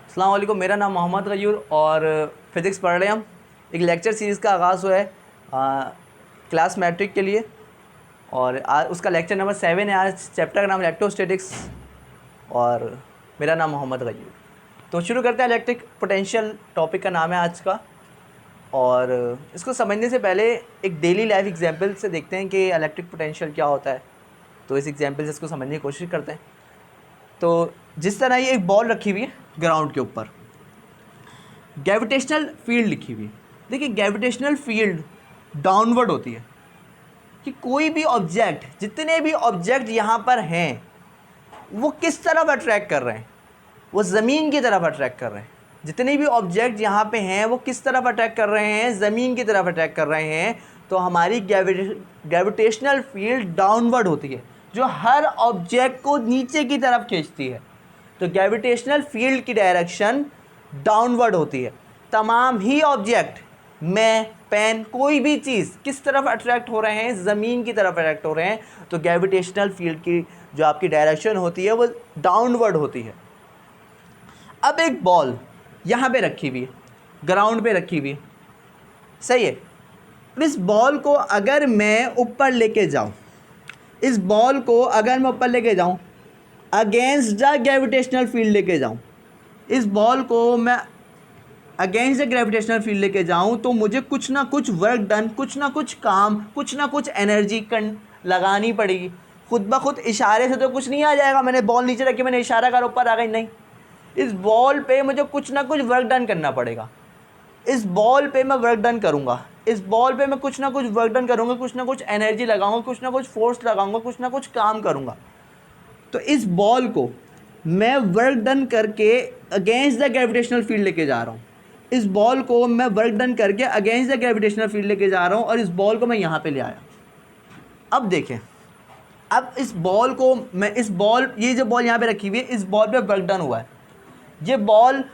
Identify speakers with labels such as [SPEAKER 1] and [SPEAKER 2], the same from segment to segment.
[SPEAKER 1] अस्सलाम वालेकुम, मेरा नाम मोहम्मद गयूर और फ़िज़िक्स पढ़ रहे हैं हम। एक लेक्चर सीरीज़ का आगाज़ हुआ है क्लास मैट्रिक के लिए और आज उसका लेक्चर नंबर 7 है। आज चैप्टर का नाम इलेक्ट्रोस्टैटिक्स और मेरा नाम मोहम्मद गयूर। तो शुरू करते हैं। इलेक्ट्रिक पोटेंशियल टॉपिक का नाम है आज का, और इसको समझने से पहले एक डेली लाइफ एग्जाम्पल से देखते हैं कि इलेक्ट्रिक पोटेंशियल क्या होता है। तो इस एग्जाम्पल से इसको समझने की कोशिश करते हैं। तो जिस तरह ये एक बॉल रखी हुई है ग्राउंड के ऊपर, ग्रेविटेशनल फील्ड लिखी हुई है। देखिए, ग्रेविटेशनल फील्ड डाउनवर्ड होती है कि कोई भी ऑब्जेक्ट, जितने भी ऑब्जेक्ट यहाँ पर हैं वो किस तरफ अट्रैक्ट कर रहे हैं, वो ज़मीन की तरफ अट्रैक्ट कर रहे हैं। जितने भी ऑब्जेक्ट यहाँ पे हैं वो किस तरफ अट्रैक्ट कर रहे हैं, ज़मीन की तरफ अट्रैक्ट कर रहे हैं। तो हमारी ग्रेविटेशनल फील्ड डाउनवर्ड होती है, जो हर ऑब्जेक्ट को नीचे की तरफ खींचती है। तो ग्रेविटेशनल फील्ड की डायरेक्शन डाउनवर्ड होती है। तमाम ही ऑब्जेक्ट, मैं, पेन, कोई भी चीज़ किस तरफ अट्रैक्ट हो रहे हैं, ज़मीन की तरफ अट्रैक्ट हो रहे हैं। तो ग्रेविटेशनल फील्ड की जो आपकी डायरेक्शन होती है वो डाउनवर्ड होती है। अब एक बॉल यहाँ पे रखी हुई है, ग्राउंड पे रखी हुई है, सही है। इस बॉल को अगर मैं ऊपर लेके जाऊँ, इस बॉल को अगर मैं ऊपर लेके जाऊँ, अगेंस्ट द ग्रेविटेशनल फील्ड लेके जाऊँ, इस बॉल को मैं अगेंस्ट द ग्रेविटेशनल फील्ड लेके जाऊँ, तो मुझे कुछ ना कुछ वर्क डन, कुछ ना कुछ काम, कुछ ना कुछ एनर्जी लगानी पड़ेगी। खुद ब खुद इशारे से तो कुछ नहीं आ जाएगा। मैंने बॉल नीचे रखी, मैंने इशारा कर ऊपर आ गई, नहीं। इस बॉल पे मुझे कुछ ना कुछ वर्क डन करना पड़ेगा। इस बॉल पे मैं वर्क डन करूँगा, इस बॉल पे मैं कुछ ना कुछ वर्क डन करूँगा, कुछ ना कुछ एनर्जी लगाऊंगा, कुछ ना कुछ फोर्स लगाऊंगा, कुछ ना कुछ काम करूँगा। तो इस बॉल को मैं वर्क डन करके अगेंस्ट द ग्रेविटेशनल फील्ड लेके जा रहा हूँ। इस बॉल को मैं वर्क डन करके अगेंस्ट द ग्रेविटेशनल फील्ड लेके जा रहा हूँ और इस बॉल को मैं यहाँ पे ले आया। अब देखें, अब इस बॉल को मैं, इस बॉल, ये जो बॉल यहाँ पे रखी हुई है, इस बॉल पे वर्क डन हुआ है। ये बॉल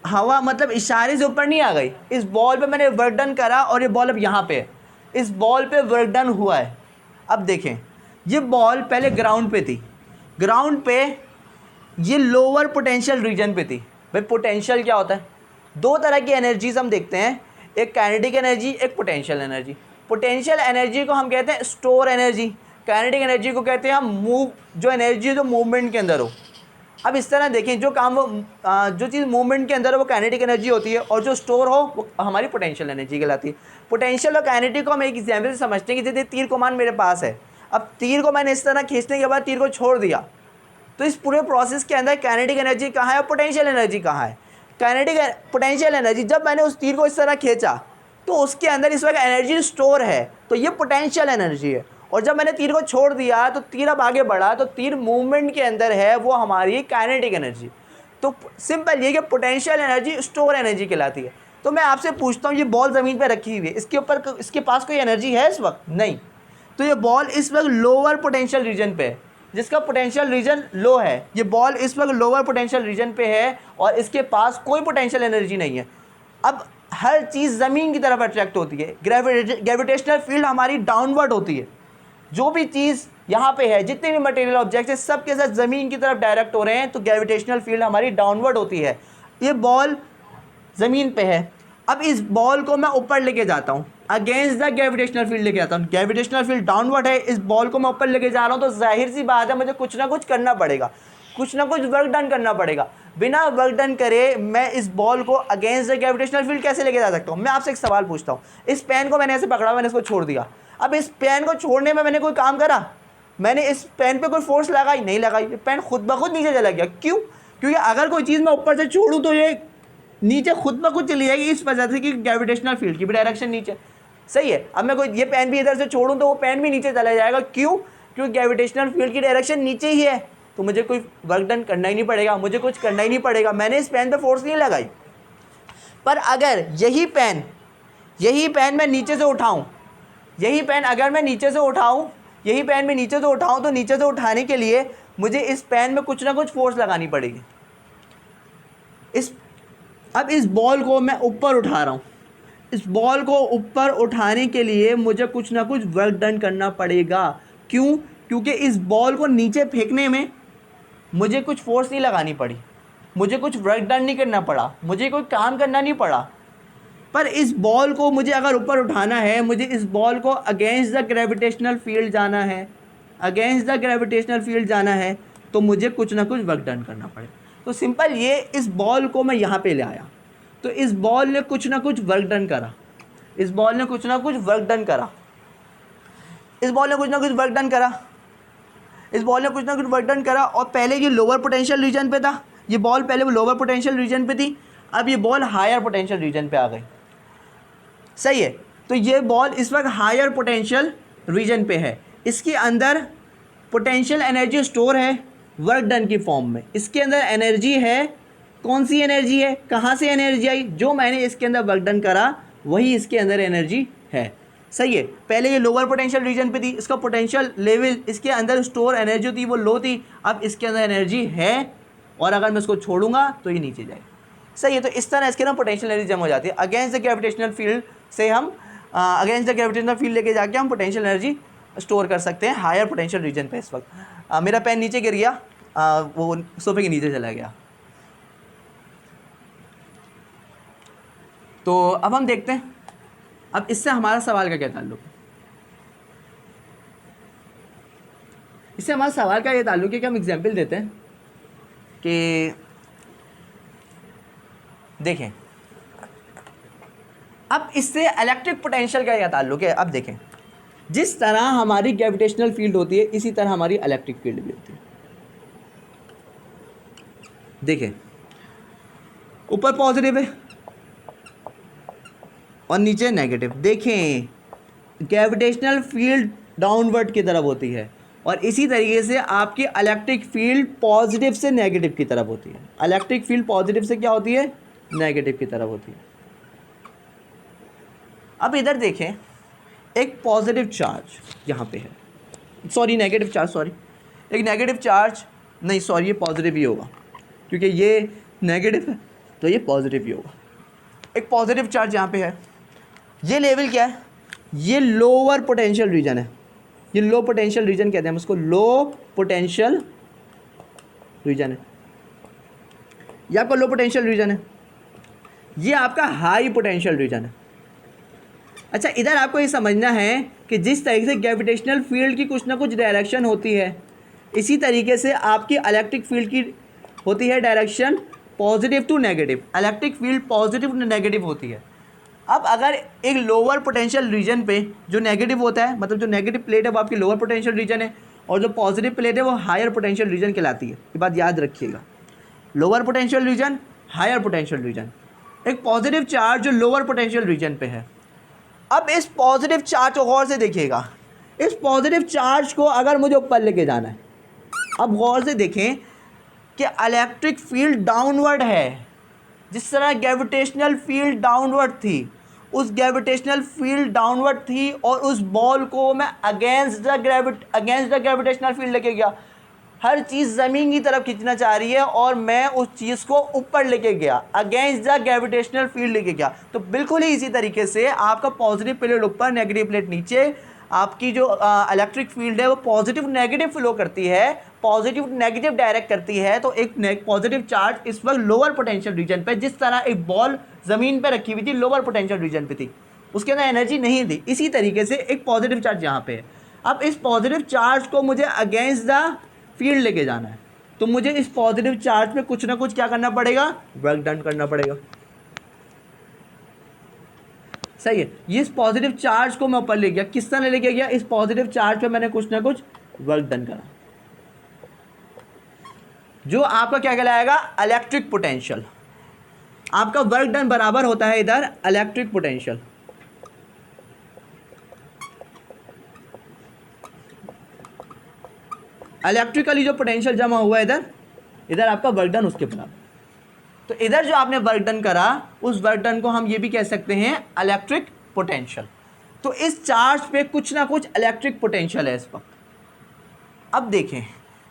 [SPEAKER 1] हवा मतलब इशारे से ऊपर नहीं आ गई। इस बॉल पे मैंने वर्क डन करा और ये बॉल अब यहाँ पे है। इस बॉल पे वर्क डन हुआ है। अब देखें, ये बॉल पहले ग्राउंड पे थी, ग्राउंड पे ये लोअर पोटेंशियल रीजन पे थी। भाई पोटेंशियल क्या होता है? दो तरह की एनर्जीज हम देखते हैं, एक काइनेटिक एनर्जी, एक पोटेंशियल एनर्जी। पोटेंशियल एनर्जी को हम कहते हैं स्टोर एनर्जी, काइनेटिक एनर्जी को कहते हैं हम मूव, जो एनर्जी जो मूवमेंट के अंदर हो। अब इस तरह देखें, जो काम वो जो चीज़ मूवमेंट के अंदर है वो काइनेटिक एनर्जी होती है, और जो स्टोर हो वो हमारी पोटेंशियल एनर्जी कहलाती है। पोटेंशियल और काइनेटिक को हम एक एग्जाम्पल से समझते हैं कि जैसे तीर कमान मेरे पास है। अब तीर को मैंने इस तरह खींचने के बाद तीर को छोड़ दिया, तो इस पूरे प्रोसेस के अंदर काइनेटिक एनर्जी कहाँ है और पोटेंशियल एनर्जी कहाँ है? काइनेटिक पोटेंशियल एनर्जी, जब मैंने उस तीर को इस तरह खींचा तो उसके अंदर इस वक्त एनर्जी स्टोर है, तो ये पोटेंशियल एनर्जी है। और जब मैंने तीर को छोड़ दिया तो तीर अब आगे बढ़ा, तो तीर मूवमेंट के अंदर है, वो हमारी काइनेटिक एनर्जी। तो सिंपल ये कि पोटेंशियल एनर्जी स्टोर एनर्जी कहलाती है। तो मैं आपसे पूछता हूँ, ये बॉल ज़मीन पर रखी हुई है, इसके ऊपर इसके पास कोई एनर्जी है इस वक्त? नहीं। तो ये बॉल इस वक्त लोअर पोटेंशियल रीजन पे है, जिसका पोटेंशियल रीजन लो है। ये बॉल इस वक्त लोअर पोटेंशियल रीजन पे है और इसके पास कोई पोटेंशियल एनर्जी नहीं है। अब हर चीज़ ज़मीन की तरफ अट्रैक्ट होती है, ग्रेविटेशनल फील्ड हमारी डाउनवर्ड होती है। जो भी चीज़ यहाँ पे है, जितने भी मटेरियल ऑब्जेक्ट है, सब के साथ ज़मीन की तरफ डायरेक्ट हो रहे हैं, तो ग्रेविटेशनल फील्ड हमारी डाउनवर्ड होती है। ये बॉल ज़मीन पे है। अब इस बॉल को मैं ऊपर लेके जाता हूँ, अगेंस्ट द ग्रेविटेशनल फील्ड लेके आता हूँ। ग्रेविटेशनल फील्ड डाउनवर्ड है, इस बॉल को मैं ऊपर लेके जा रहा हूँ, तो जाहिर सी बात है मुझे कुछ ना कुछ करना पड़ेगा, कुछ ना कुछ वर्क डन करना पड़ेगा। बिना वर्क डन करे मैं इस बॉल को अगेंस्ट द ग्रेविटेशनल फील्ड कैसे लेके जा सकता हूँ? मैं आपसे एक सवाल पूछता हूँ। इस पेन को मैंने ऐसे पकड़ा, मैंने इसको छोड़ दिया। अब इस पेन को छोड़ने में मैंने कोई काम करा? मैंने इस पेन पे कोई फोर्स लगाई? नहीं लगाई। पेन खुद ब खुद नीचे चला गया। क्यों? क्योंकि अगर कोई चीज़ मैं ऊपर से छोड़ूँ तो ये नीचे खुद ब खुद चली जाएगी, इस वजह से कि ग्रेविटेशनल फील्ड की भी डायरेक्शन नीचे, सही है। अब मैं कोई ये पेन भी इधर से छोड़ूं तो वो पेन भी नीचे चला जाएगा। क्यों? क्योंकि ग्रेविटेशनल फील्ड की डायरेक्शन नीचे ही है, तो मुझे कोई वर्क डन करना ही नहीं पड़ेगा, मुझे कुछ करना ही नहीं पड़ेगा। मैंने इस पेन पे फोर्स नहीं लगाई। पर अगर यही पेन मैं नीचे से उठाऊँ, यही पेन अगर मैं नीचे से उठाऊँ, यही पेन मैं नीचे से उठाऊँ, तो नीचे से उठाने के लिए मुझे इस पेन में कुछ ना कुछ फोर्स लगानी पड़ेगी। अब इस बॉल को मैं ऊपर उठा रहा हूँ, इस बॉल को ऊपर उठाने के लिए मुझे कुछ ना कुछ वर्क डन करना पड़ेगा। क्यों? क्योंकि इस बॉल को नीचे फेंकने में मुझे कुछ फोर्स नहीं लगानी पड़ी, मुझे कुछ वर्क डन नहीं करना पड़ा, मुझे कोई काम करना नहीं पड़ा, पर इस बॉल को मुझे अगर ऊपर उठाना है, मुझे इस बॉल को अगेंस्ट द ग्रेविटेशनल फील्ड जाना है, अगेंस्ट द ग्रेविटेशनल फील्ड जाना है, तो मुझे कुछ ना कुछ वर्क डन करना पड़ेगा। तो सिंपल ये, इस बॉल को मैं यहाँ पे ले आया, तो इस बॉल ने कुछ ना कुछ वर्क डन करा, इस बॉल ने कुछ ना कुछ वर्क डन करा, इस बॉल ने कुछ ना कुछ वर्क डन करा, इस बॉल ने कुछ ना कुछ वर्क डन करा। और पहले ये लोअर पोटेंशियल रीजन पे था, ये बॉल पहले वो लोअर पोटेंशियल रीजन पे थी, अब ये बॉल हायर पोटेंशियल रीजन पे आ गई। सही है, तो ये बॉल इस वक्त हायर पोटेंशियल रीजन पे है, इसके अंदर पोटेंशियल एनर्जी स्टोर है वर्क डन की फॉर्म में, इसके अंदर एनर्जी है। कौन सी एनर्जी है, कहाँ से एनर्जी आई, जो मैंने इसके अंदर वर्क डन करा वही इसके अंदर एनर्जी है। सही है, पहले ये लोअर पोटेंशियल रीजन पे थी, इसका पोटेंशियल लेवल, इसके अंदर स्टोर एनर्जी थी वो लो थी, अब इसके अंदर एनर्जी है, और अगर मैं इसको छोड़ूंगा तो ये नीचे जाएगा। सही है, तो इस तरह इसके ना पोटेंशियल एनर्जी जम हो जाती है। अगेंस्ट द ग्रेविटेशनल फील्ड से हम अगेंस्ट द ग्रेविटेशनल फील्ड लेके जाके हम पोटेंशियल एनर्जी स्टोर कर सकते हैं हायर पोटेंशियल रीजन पे। इस वक्त मेरा पेन नीचे गिर गया, वो सोफे के नीचे चला गया। तो अब हम देखते हैं, अब इससे हमारा सवाल का क्या ताल्लुक है, इससे हमारा सवाल का ये ताल्लुक है कि हम एग्जाम्पल देते हैं कि देखें, अब इससे इलेक्ट्रिक पोटेंशियल का क्या ताल्लुक है। अब देखें, जिस तरह हमारी ग्रेविटेशनल फील्ड होती है इसी तरह हमारी इलेक्ट्रिक फील्ड भी होती है। देखें, ऊपर पॉजिटिव है और नीचे नेगेटिव। देखें, ग्रेविटेशनल फील्ड डाउनवर्ड की तरफ होती है, और इसी तरीके से आपकी इलेक्ट्रिक फील्ड पॉजिटिव से नेगेटिव की तरफ होती है। इलेक्ट्रिक फील्ड पॉजिटिव से क्या होती है, नेगेटिव की तरफ होती है। अब इधर देखें, एक पॉजिटिव चार्ज यहाँ पे है, सॉरी नेगेटिव चार्ज, सॉरी एक नेगेटिव चार्ज, नहीं सॉरी ये पॉजिटिव ही होगा क्योंकि ये नेगेटिव है तो ये पॉजिटिव ही होगा। एक पॉजिटिव चार्ज यहाँ पे है, ये लेवल क्या है, ये लोअर पोटेंशियल रीजन है, ये लो पोटेंशियल रीजन कहते हैं हम उसको, लो पोटेंशियल रीजन है, ये आपका लो पोटेंशियल रीजन है, ये आपका हाई पोटेंशियल रीजन है। अच्छा, इधर आपको ये समझना है कि जिस तरीके से ग्रेविटेशनल फील्ड की कुछ ना कुछ डायरेक्शन होती है, इसी तरीके से आपकी इलेक्ट्रिक फील्ड की होती है direction positive to negative. Electric field positive to negative होती है। अब अगर एक लोअर पोटेंशियल रीजन पे जो नेगेटिव होता है, मतलब जो नेगेटिव प्लेट है वो आपकी लोअर पोटेंशियल रीजन है, और जो पॉजिटिव प्लेट है वो हायर पोटेंशियल रीजन कहलाती है। ये बात याद रखिएगा, lower potential region, higher potential region. एक पॉजिटिव चार्ज जो लोअर पोटेंशियल रीजन पे है। अब इस पॉजिटिव चार्ज को गौर से देखिएगा, इस पॉजिटिव चार्ज को अगर मुझे ऊपर लेके जाना है, अब गौर से देखें कि इलेक्ट्रिक फील्ड डाउनवर्ड है। जिस तरह ग्रेविटेशनल फील्ड डाउनवर्ड थी, उस ग्रेविटेशनल फील्ड डाउनवर्ड थी, और उस बॉल को मैं अगेंस्ट द ग्रेविटेशनल फील्ड लेके गया। हर चीज़ ज़मीन की तरफ खींचना चाह रही है और मैं उस चीज़ को ऊपर लेके गया, अगेंस्ट द ग्रेविटेशनल फील्ड लेके गया। तो बिल्कुल ही इसी तरीके से आपका पॉजिटिव प्लेट ऊपर, नेगेटिव प्लेट नीचे, आपकी जो इलेक्ट्रिक फील्ड है वो पॉजिटिव नेगेटिव फ्लो करती है, पॉजिटिव नेगेटिव डायरेक्ट करती है। तो एक पॉजिटिव चार्ज इस वक्त लोअर पोटेंशियल रीजन पे, जिस तरह एक बॉल ज़मीन पे रखी हुई थी लोअर पोटेंशियल रीजन पे थी, उसके अंदर एनर्जी नहीं थी, इसी तरीके से एक पॉजिटिव चार्ज यहाँ पे है। अब इस पॉजिटिव चार्ज को मुझे अगेंस्ट द फील्ड लेके जाना है, तो मुझे इस पॉजिटिव चार्ज पे कुछ ना कुछ क्या करना पड़ेगा, वर्क डन करना पड़ेगा। सही है, ये इस पॉजिटिव चार्ज को मैं ऊपर ले गया, किस तरह लेके गया, इस पॉजिटिव चार्ज पे मैंने कुछ ना कुछ वर्क डन करा, जो आपका क्या कहलाएगा, इलेक्ट्रिक पोटेंशियल। आपका वर्क डन बराबर होता है इधर इलेक्ट्रिक पोटेंशियल। इलेक्ट्रिकली जो पोटेंशियल जमा हुआ है इधर आपका वर्क डन उसके बराबर। तो इधर जो आपने वर्क डन करा, उस वर्क डन को हम ये भी कह सकते हैं इलेक्ट्रिक पोटेंशियल। तो इस चार्ज पे कुछ ना कुछ इलेक्ट्रिक पोटेंशियल है इस वक्त। अब देखें,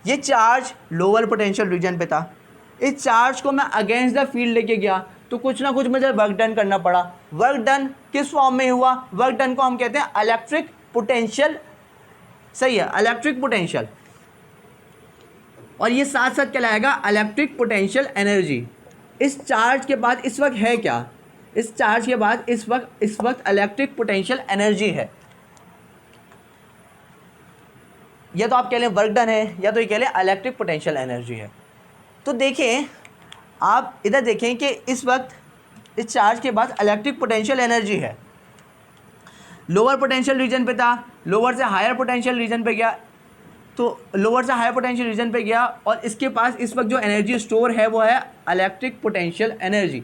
[SPEAKER 1] ये चार्ज लोअर पोटेंशियल रीजन पे था, इस चार्ज को मैं अगेंस्ट द फील्ड लेके गया, तो कुछ ना कुछ मुझे वर्क डन करना पड़ा। वर्क डन किस फॉर्म में हुआ, वर्क डन को हम कहते हैं इलेक्ट्रिक पोटेंशियल। सही है, इलेक्ट्रिक पोटेंशियल। और ये साथ साथ कहलाएगा इलेक्ट्रिक पोटेंशियल एनर्जी। इस चार्ज के बाद इस वक्त है क्या, इस चार्ज के बाद इस वक्त इलेक्ट्रिक पोटेंशियल एनर्जी है। या तो आप कह लें वर्क डन है, या तो ये कह लें इलेक्ट्रिक पोटेंशियल एनर्जी है। तो देखें, आप इधर देखें कि इस वक्त इस चार्ज के बाद इलेक्ट्रिक पोटेंशियल एनर्जी है। लोअर पोटेंशियल रीजन पे था, लोअर से हायर पोटेंशियल रीजन पे गया, तो लोअर से हायर पोटेंशियल रीजन पे गया और इसके पास इस वक्त जो एनर्जी स्टोर है वो है इलेक्ट्रिक पोटेंशियल एनर्जी।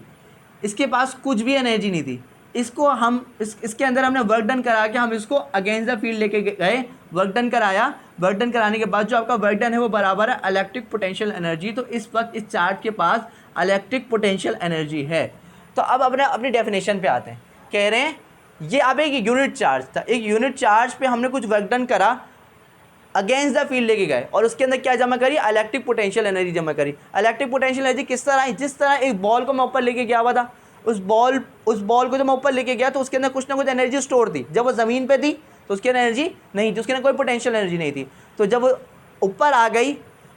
[SPEAKER 1] इसके पास कुछ भी एनर्जी नहीं थी, इसको हम इसके अंदर हमने वर्क डन करा के हम इसको अगेंस्ट द फील्ड लेके गए, वर्क डन कराया। वर्क डन कराने के बाद जो आपका वर्क डन है वो बराबर है इलेक्ट्रिक पोटेंशियल एनर्जी। तो इस वक्त इस चार्ज के पास इलेक्ट्रिक पोटेंशियल एनर्जी है। तो अब अपनी डेफिनेशन पे आते हैं। कह रहे हैं ये अब एक यूनिट चार्ज था, एक यूनिट चार्ज पे हमने कुछ वर्क डन करा, अगेंस्ट द फील्ड लेके गए और उसके अंदर क्या जमा करी, इलेक्ट्रिक पोटेंशियल एनर्जी जमा करी। इलेक्ट्रिक पोटेंशियल एनर्जी किस तरह आई, जिस तरह एक बॉल को मैं ऊपर लेके गया हुआ था, उस बॉल को जब मैं ऊपर लेके गया तो उसके अंदर कुछ ना कुछ एनर्जी स्टोर थी। जब वो ज़मीन पे थी तो उसके अंदर एनर्जी नहीं थी, उसके अंदर कोई पोटेंशियल एनर्जी नहीं थी। तो जब वो ऊपर आ गई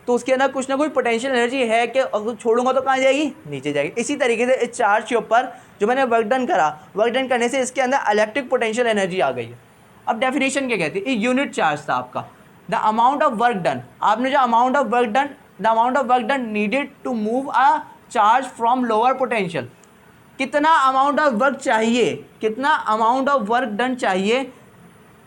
[SPEAKER 1] तो उसके अंदर कुछ ना कुछ पोटेंशियल एनर्जी है कि अगर छोड़ूंगा तो कहाँ जाएगी, नीचे जाएगी। इसी तरीके से इस चार्ज के ऊपर जो मैंने वर्क डन करा, वर्क डन करने से इसके अंदर इलेक्ट्रिक पोटेंशियल एनर्जी आ गई है। अब डेफिनेशन क्या कहती है, एक यूनिट चार्ज था आपका, the amount of work done, आपने जो amount of work done, the amount of work done needed to move a charge from lower potential, कितना अमाउंट ऑफ वर्क चाहिए, कितना अमाउंट ऑफ वर्क डन चाहिए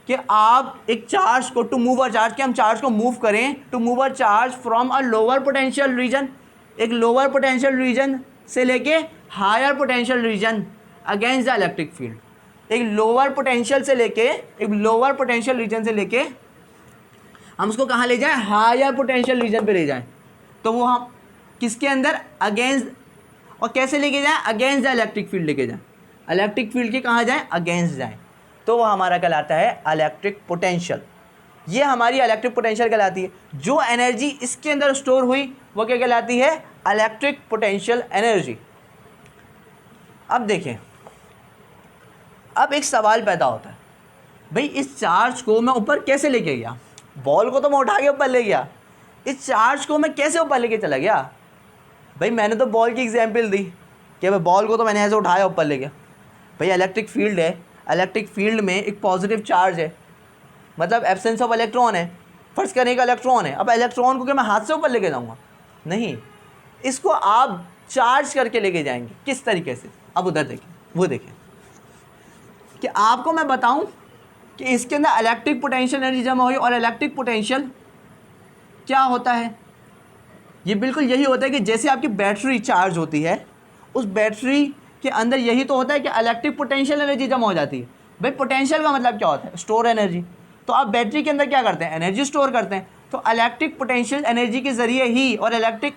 [SPEAKER 1] कि आप एक चार्ज को टू मूव अ चार्ज, कि हम चार्ज को मूव करें, to move a charge from a lower potential region, एक लोअर पोटेंशियल रीजन से लेके higher potential region against the electric field. एक लोअर पोटेंशियल से लेके, एक लोअर पोटेंशियल रीजन से लेके हम उसको कहाँ ले जाएं, हायर पोटेंशियल रीजन पे ले जाएं। तो वो हम किसके अंदर, अगेंस्ट, और कैसे लेके जाएं, अगेंस्ट द इलेक्ट्रिक फील्ड लेके जाएं, इलेक्ट्रिक फील्ड के कहाँ जाएं, अगेंस्ट जाएं। तो वो हमारा कहलाता है इलेक्ट्रिक पोटेंशियल। ये हमारी इलेक्ट्रिक पोटेंशियल कहलाती है। जो एनर्जी इसके अंदर स्टोर हुई वो क्या कहलाती है, इलेक्ट्रिक पोटेंशियल एनर्जी। अब देखें, अब एक सवाल पैदा होता है, भाई इस चार्ज को मैं ऊपर कैसे लेके गया, बॉल को तो मैं उठा के ऊपर ले गया, इस चार्ज को मैं कैसे ऊपर लेके चला गया। भाई मैंने तो बॉल की एग्जांपल दी कि भाई बॉल को तो मैंने ऐसे उठाया ऊपर ले गया। भाई इलेक्ट्रिक फील्ड है, इलेक्ट्रिक फील्ड में एक पॉजिटिव चार्ज है, मतलब एब्सेंस ऑफ इलेक्ट्रॉन है। फर्ज करें का इलेक्ट्रॉन है, अब इलेक्ट्रॉन को क्या मैं हाथ से ऊपर लेके जाऊँगा, नहीं, इसको आप चार्ज करके लेके जाएंगे। किस तरीके से, अब उधर देखें, वो देखें कि आपको मैं बताऊं कि इसके अंदर इलेक्ट्रिक पोटेंशियल एनर्जी जमा हुई। और इलेक्ट्रिक पोटेंशियल क्या होता है, ये बिल्कुल यही होता है कि जैसे आपकी बैटरी चार्ज होती है, उस बैटरी के अंदर यही तो होता है कि इलेक्ट्रिक पोटेंशियल एनर्जी जमा हो जाती है। भाई पोटेंशियल का मतलब क्या होता है, स्टोर एनर्जी। तो आप बैटरी के अंदर क्या करते हैं, एनर्जी स्टोर करते हैं। तो इलेक्ट्रिक पोटेंशियल एनर्जी के ज़रिए ही और इलेक्ट्रिक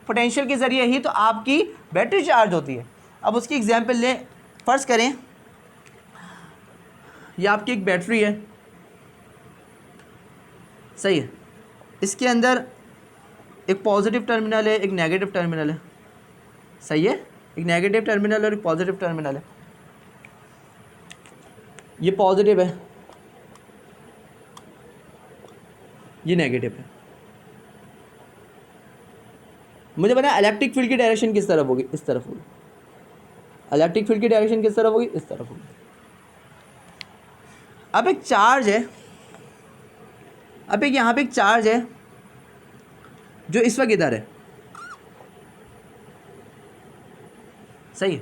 [SPEAKER 1] पोटेंशियल के ज़रिए ही तो आपकी बैटरी चार्ज होती है। अब उसकी एग्जांपल लें, फ़र्ज़ करें ये आपकी एक बैटरी है, सही है, इसके अंदर एक पॉजिटिव टर्मिनल है, एक नेगेटिव टर्मिनल है, सही है, एक नेगेटिव टर्मिनल और एक पॉजिटिव टर्मिनल है। ये पॉजिटिव है, ये नेगेटिव है। मुझे पता है इलेक्ट्रिक फील्ड की डायरेक्शन किस तरफ होगी, इस तरफ होगी। इलेक्ट्रिक फील्ड की डायरेक्शन किस तरफ होगी, इस तरफ होगी। अब एक चार्ज है, अब एक यहाँ पे एक चार्ज है जो इस वक्त इधर है, सही है,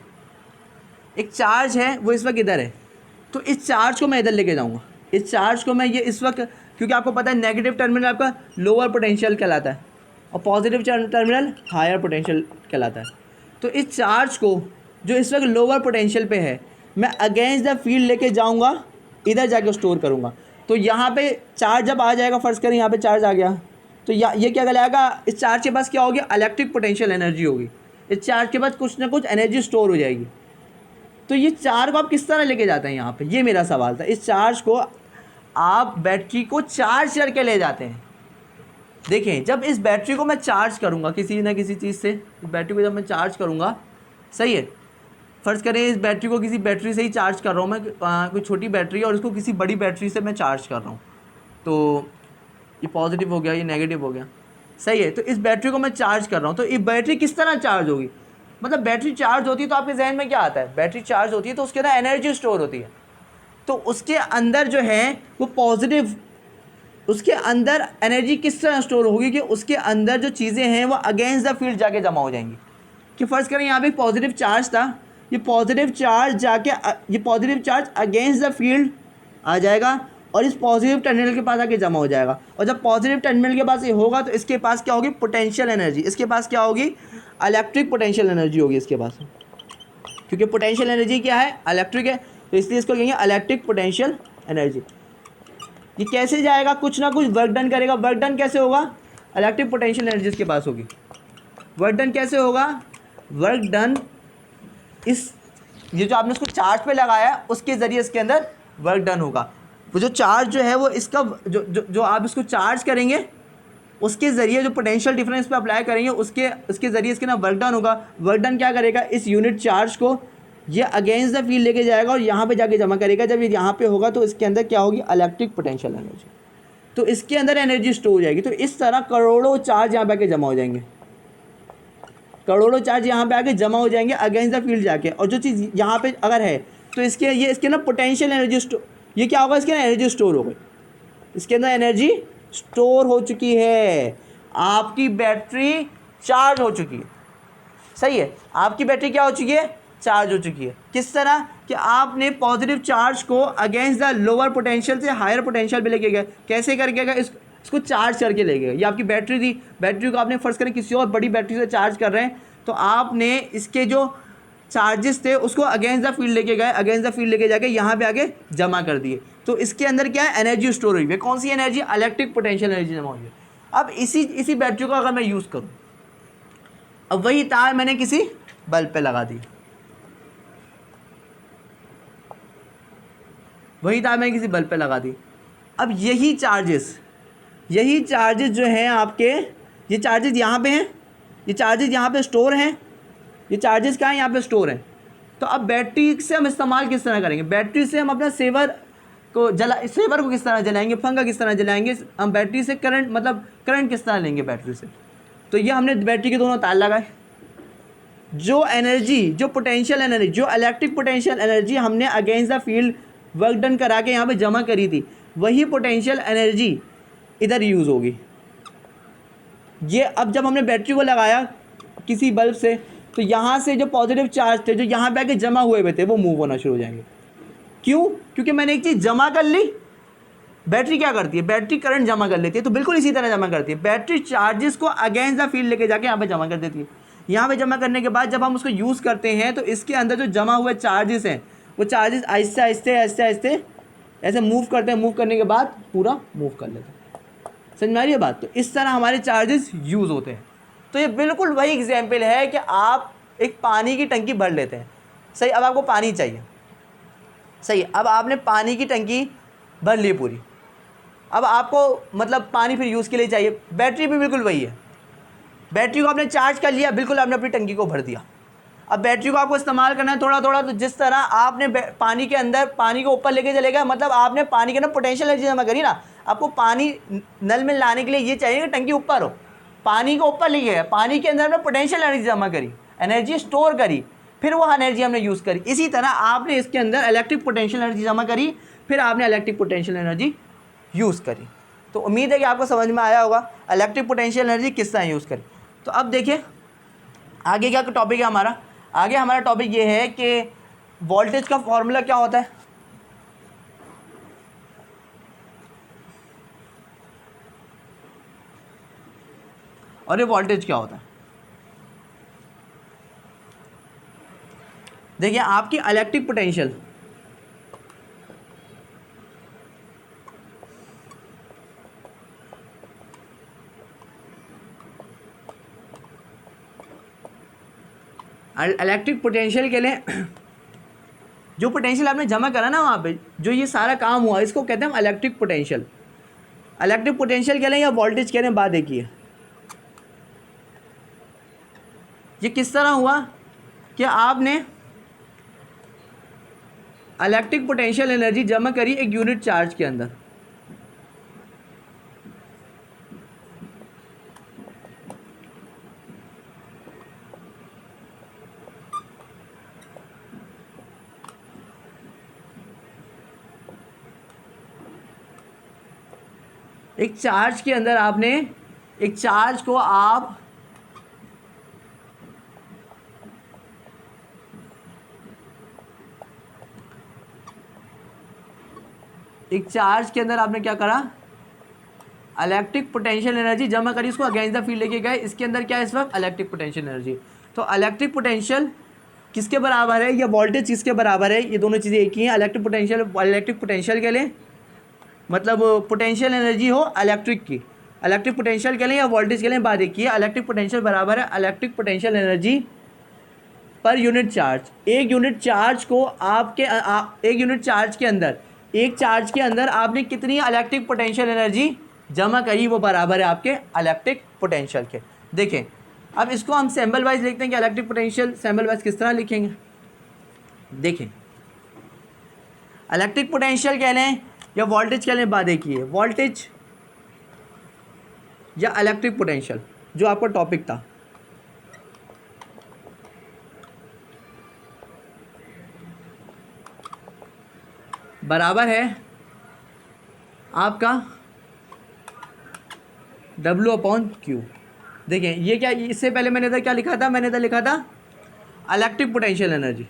[SPEAKER 1] एक चार्ज है वो इस वक्त इधर है। तो इस चार्ज को मैं इधर लेके जाऊंगा, इस चार्ज को मैं ये इस वक्त, क्योंकि आपको पता है नेगेटिव टर्मिनल आपका लोअर पोटेंशियल कहलाता है और पॉजिटिव टर्मिनल हायर पोटेंशियल कहलाता है। तो इस चार्ज को जो इस वक्त लोअर पोटेंशियल पे है, मैं अगेंस्ट द फील्ड लेके जाऊंगा, इधर जाके स्टोर करूंगा। तो यहाँ पे चार्ज जब आ जाएगा, फर्स्ट करें यहाँ पे चार्ज आ गया, तो ये क्या कहलाएगा, इस चार्ज के पास क्या होगी, इलेक्ट्रिक पोटेंशियल एनर्जी होगी। इस चार्ज के पास कुछ ना कुछ एनर्जी स्टोर हो जाएगी। तो ये चार्ज को आप किस तरह लेके जाते हैं, यहाँ पे ये मेरा सवाल था। इस चार्ज को आप बैटरी को चार्ज करके ले जाते हैं। देखें, जब इस बैटरी को मैं चार्ज करूँगा किसी ना किसी चीज़ से, इस बैटरी को जब मैं चार्ज करूँगा, सही है, फ़र्ज़ करें इस बैटरी को किसी बैटरी से ही चार्ज कर रहा हूँ मैं, कोई छोटी बैटरी है और इसको किसी बड़ी बैटरी से मैं चार्ज कर रहा हूँ। तो ये पॉजिटिव हो गया, ये नेगेटिव हो गया। सही है। तो इस बैटरी को मैं चार्ज कर रहा हूँ, तो ये बैटरी किस तरह चार्ज होगी, मतलब बैटरी चार्ज होती है तो आपके जहन में क्या आता है, बैटरी चार्ज होती है तो उसके अंदर एनर्जी स्टोर होती है, तो उसके अंदर जो है वो पॉजिटिव, उसके अंदर एनर्जी किस तरह स्टोर होगी कि उसके अंदर जो चीज़ें हैं वो अगेंस्ट द फील्ड जाके जमा हो जाएंगी। कि फ़र्ज़ करें यहाँ पे पॉजिटिव चार्ज था, ये पॉजिटिव चार्ज जाके ये positive charge against the field आ जाएगा और इस पॉजिटिव टर्मिनल के पास आके जमा हो जाएगा, और जब पॉजिटिव टर्मिनल के पास ये होगा तो इसके पास क्या होगी, पोटेंशियल एनर्जी, इसके पास क्या होगी, इलेक्ट्रिक पोटेंशियल एनर्जी होगी इसके पास, क्योंकि पोटेंशियल एनर्जी क्या है, इलेक्ट्रिक है, तो इसलिए इसको कहेंगे इलेक्ट्रिक पोटेंशियल एनर्जी। ये कैसे जाएगा, कुछ ना कुछ वर्क डन करेगा, वर्क डन कैसे होगा, इलेक्ट्रिक पोटेंशियल एनर्जी इसके पास होगी। वर्क डन कैसे होगा, वर्क डन इस ये जो आपने उसको चार्ज पे लगाया उसके ज़रिए इसके अंदर वर्क डन होगा। वो जो चार्ज जो है वो इसका जो आप इसको चार्ज करेंगे उसके ज़रिए जो पोटेंशियल डिफरेंस पे अप्लाई करेंगे उसके ज़रिए इसके ना वर्क डन होगा। वर्क डन क्या करेगा, इस यूनिट चार्ज को ये अगेंस्ट द फील्ड लेके जाएगा और यहाँ पे जाके जमा करेगा। जब ये यहाँ पे होगा तो इसके अंदर क्या होगी, इलेक्ट्रिक पोटेंशियल एनर्जी, तो इसके अंदर एनर्जी स्टोर हो जाएगी। तो इस तरह करोड़ों चार्ज यहाँ पे आके जमा हो जाएंगे, करोड़ों चार्ज यहाँ पे आके जमा हो जाएंगे अगेंस्ट द फील्ड जाके। और जो चीज़ यहाँ पे अगर है तो इसके ना पोटेंशियल एनर्जी स्टोर, ये क्या होगा, इसके ना एनर्जी स्टोर हो गई, इसके अंदर एनर्जी स्टोर हो चुकी है, आपकी बैटरी चार्ज हो चुकी है। सही है, आपकी बैटरी क्या हो चुकी है, चार्ज हो चुकी है। किस तरह कि आपने पॉजिटिव चार्ज को अगेंस्ट द लोअर पोटेंशियल से हायर पोटेंशियल पे लेके गए। कैसे करके गए, इसको चार्ज करके ले गए। ये आपकी बैटरी थी, बैटरी को आपने फ़र्ज़ करें किसी और बड़ी बैटरी से चार्ज कर रहे हैं, तो आपने इसके जो चार्जेस थे उसको अगेंस्ट द फील्ड लेके गए, अगेंस्ट द फील्ड लेके जाके यहाँ पे आके जमा कर दिए। तो इसके अंदर क्या है, एनर्जी स्टोर हुई है। कौन सी एनर्जी, इलेक्ट्रिक पोटेंशियल एनर्जी जमा हुई है। अब इसी बैटरी को अगर मैं यूज़ करूँ, अब वही तार मैंने किसी बल्ब पे लगा दी, वही तार मैंने किसी बल्ब पे लगा दी। अब यही चार्जेस जो हैं आपके, ये चार्जेस यहाँ पे हैं, ये चार्जेस यहाँ पे स्टोर हैं, ये चार्जेस कहाँ हैं, यहाँ पे स्टोर हैं। तो अब बैटरी से हम इस्तेमाल किस तरह करेंगे, बैटरी से हम अपना सेवर को किस तरह जलाएंगे, पंखा किस तरह जलाएंगे, हम बैटरी से करंट किस तरह लेंगे बैटरी से। तो ये हमने बैटरी के दोनों तार लगाए, जो एनर्जी, जो पोटेंशियल एनर्जी, जो इलेक्ट्रिक पोटेंशियल एनर्जी हमने against the field work done करा के यहाँ पे जमा करी थी, वही पोटेंशियल एनर्जी इधर यूज़ होगी। ये अब जब हमने बैटरी को लगाया किसी बल्ब से, तो यहाँ से जो पॉजिटिव चार्ज थे जो यहाँ पे आके जमा हुए थे वो मूव होना शुरू हो जाएंगे। क्यों, क्योंकि मैंने एक चीज़ जमा कर ली। बैटरी क्या करती है, बैटरी करंट जमा कर लेती है, तो बिल्कुल इसी तरह जमा करती है। बैटरी चार्जेस को अगेंस्ट द फील्ड लेके जाके यहाँ पे जमा कर देती है। यहाँ पे जमा करने के बाद जब हम उसको यूज़ करते हैं तो इसके अंदर जो जमा हुए चार्जेस हैं वो चार्जेस आहिस्ते आहिस्ते ऐसे मूव करते हैं, मूव करने के बाद पूरा मूव कर लेते हैं। समझ में आ रही है बात। तो इस तरह हमारे चार्जेस यूज़ होते हैं। तो ये बिल्कुल वही एग्जाम्पल है कि आप एक पानी की टंकी भर लेते हैं, सही, अब आपको पानी चाहिए, सही, अब आपने पानी की टंकी भर ली पूरी, अब आपको मतलब पानी फिर यूज़ के लिए चाहिए। बैटरी भी बिल्कुल वही है, बैटरी को आपने चार्ज कर लिया, बिल्कुल आपने अपनी टंकी को भर दिया। अब बैटरी को आपको इस्तेमाल करना है थोड़ा थोड़ा, तो जिस तरह आपने पानी के अंदर पानी को ऊपर लेके चलेगा, मतलब आपने पानी के अंदर पोटेंशियल एनर्जी जमा करी ना। आपको पानी नल में लाने के लिए ये चाहिए कि टंकी ऊपर हो, पानी को ऊपर ले गया, पानी के अंदर हमने पोटेंशियल एनर्जी जमा करी, एनर्जी स्टोर करी, फिर वो एनर्जी हमने यूज़ करी। इसी तरह आपने इसके अंदर इलेक्ट्रिक पोटेंशियल एनर्जी जमा करी, फिर आपने इलेक्ट्रिक पोटेंशियल एनर्जी यूज़ करी। तो उम्मीद है कि आपको समझ में आया होगा इलेक्ट्रिक पोटेंशियल एनर्जी किस तरह यूज़ करी। तो अब देखिए आगे क्या टॉपिक है हमारा। आगे हमारा टॉपिक ये है कि वोल्टेज का फॉर्मूला क्या होता है। और ये वोल्टेज क्या होता है। देखिए आपकी इलेक्ट्रिक पोटेंशियल, इलेक्ट्रिक पोटेंशियल के लिए जो पोटेंशियल आपने जमा करा ना वहाँ पे, जो ये सारा काम हुआ, इसको कहते हैं हम इलेक्ट्रिक पोटेंशियल। इलेक्ट्रिक पोटेंशियल कह लें या वोल्टेज कह लें, बात एक ही है। ये किस तरह हुआ कि आपने इलेक्ट्रिक पोटेंशियल एनर्जी जमा करी एक यूनिट चार्ज के अंदर। एक चार्ज के अंदर आपने एक चार्ज को आप एक चार्ज के अंदर आपने क्या करा, इलेक्ट्रिक पोटेंशियल एनर्जी जमा करी, इसको अगेंस्ट द फील्ड लेके गए। इसके अंदर क्या है इस वक्त, इलेक्ट्रिक पोटेंशियल एनर्जी। तो इलेक्ट्रिक पोटेंशियल किसके बराबर है, या वोल्टेज किसके बराबर है, ये दोनों चीज़ें एक ही हैं। इलेक्ट्रिक पोटेंशियल के लिए मतलब पोटेंशियल एनर्जी हो इलेक्ट्रिक की, इलेक्ट्रिक पोटेंशियल के लिए या वोल्टेज के लिए बात एक ही है। इलेक्ट्रिक पोटेंशियल बराबर है electric potential energy per unit charge. एक यूनिट चार्ज को एक यूनिट चार्ज के अंदर, एक चार्ज के अंदर आपने कितनी इलेक्ट्रिक पोटेंशियल एनर्जी जमा करी, वो बराबर है आपके इलेक्ट्रिक पोटेंशियल के। देखें अब इसको हम सैम्पल वाइज लिखते हैं कि इलेक्ट्रिक पोटेंशियल सैम्पल वाइज किस तरह लिखेंगे। देखें इलेक्ट्रिक पोटेंशियल कह लें या वोल्टेज कह लें, बात एक ही है। वोल्टेज या इलेक्ट्रिक पोटेंशियल जो आपका टॉपिक था, बराबर है आपका W/Q। देखें ये क्या, इससे पहले मैंने इधर क्या लिखा था, मैंने इधर लिखा था electric potential energy.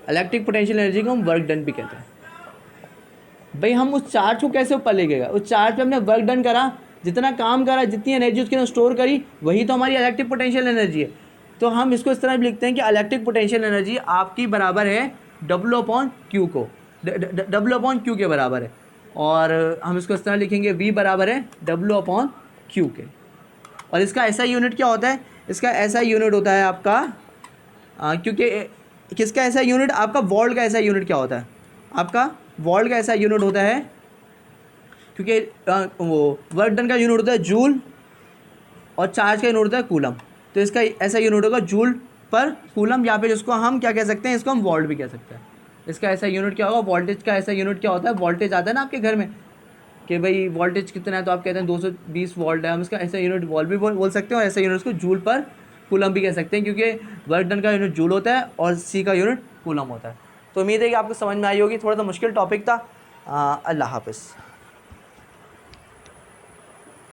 [SPEAKER 1] Electric potential energy को हम वर्क डन भी कहते हैं। भाई हम उस चार्ज को कैसे ऊपर ले गए, उस चार्ज पे हमने वर्क डन करा, जितना काम करा, जितनी एनर्जी उसके अंदर स्टोर करी, वही तो हमारी इलेक्ट्रिक पोटेंशियल एनर्जी है। तो हम इसको इस तरह भी लिखते हैं कि इलेक्ट्रिक पोटेंशियल एनर्जी आपकी बराबर है W/Q को, W/Q के बराबर है। और हम इसको इस तरह लिखेंगे V बराबर है W/Q के। और इसका ऐसा यूनिट क्या होता है, इसका ऐसा यूनिट होता है आपका क्योंकि किसका ऐसा यूनिट, आपका वोल्ट का ऐसा यूनिट क्या होता है, आपका वोल्ट का ऐसा यूनिट होता है, क्योंकि वो वर्क डन का यूनिट होता है जूल और चार्ज का यूनिट होता है कूलम। तो इसका ऐसा यूनिट होगा जूल पर कूलम, या फिर इसको हम क्या कह सकते हैं, इसको हम वोल्ट भी कह सकते हैं। इसका ऐसा यूनिट क्या होगा, वोल्टेज का ऐसा यूनिट क्या होता है, वोल्टेज आता है ना आपके घर में कि भाई वोल्टेज कितना है, तो आप कहते हैं 220 वोल्ट है, हम इसका ऐसा यूनिट वोल्ट भी बोल सकते हैं, और ऐसा यूनिट उसको जूल पर कूलम भी कह सकते हैं, क्योंकि वर्क डन का यूनिट जूल होता है और सी का यूनिट कूलम होता है। तो उम्मीद है कि आपको समझ में आई होगी। थोड़ा सा मुश्किल टॉपिक था। अल्लाह हाफ़िज़।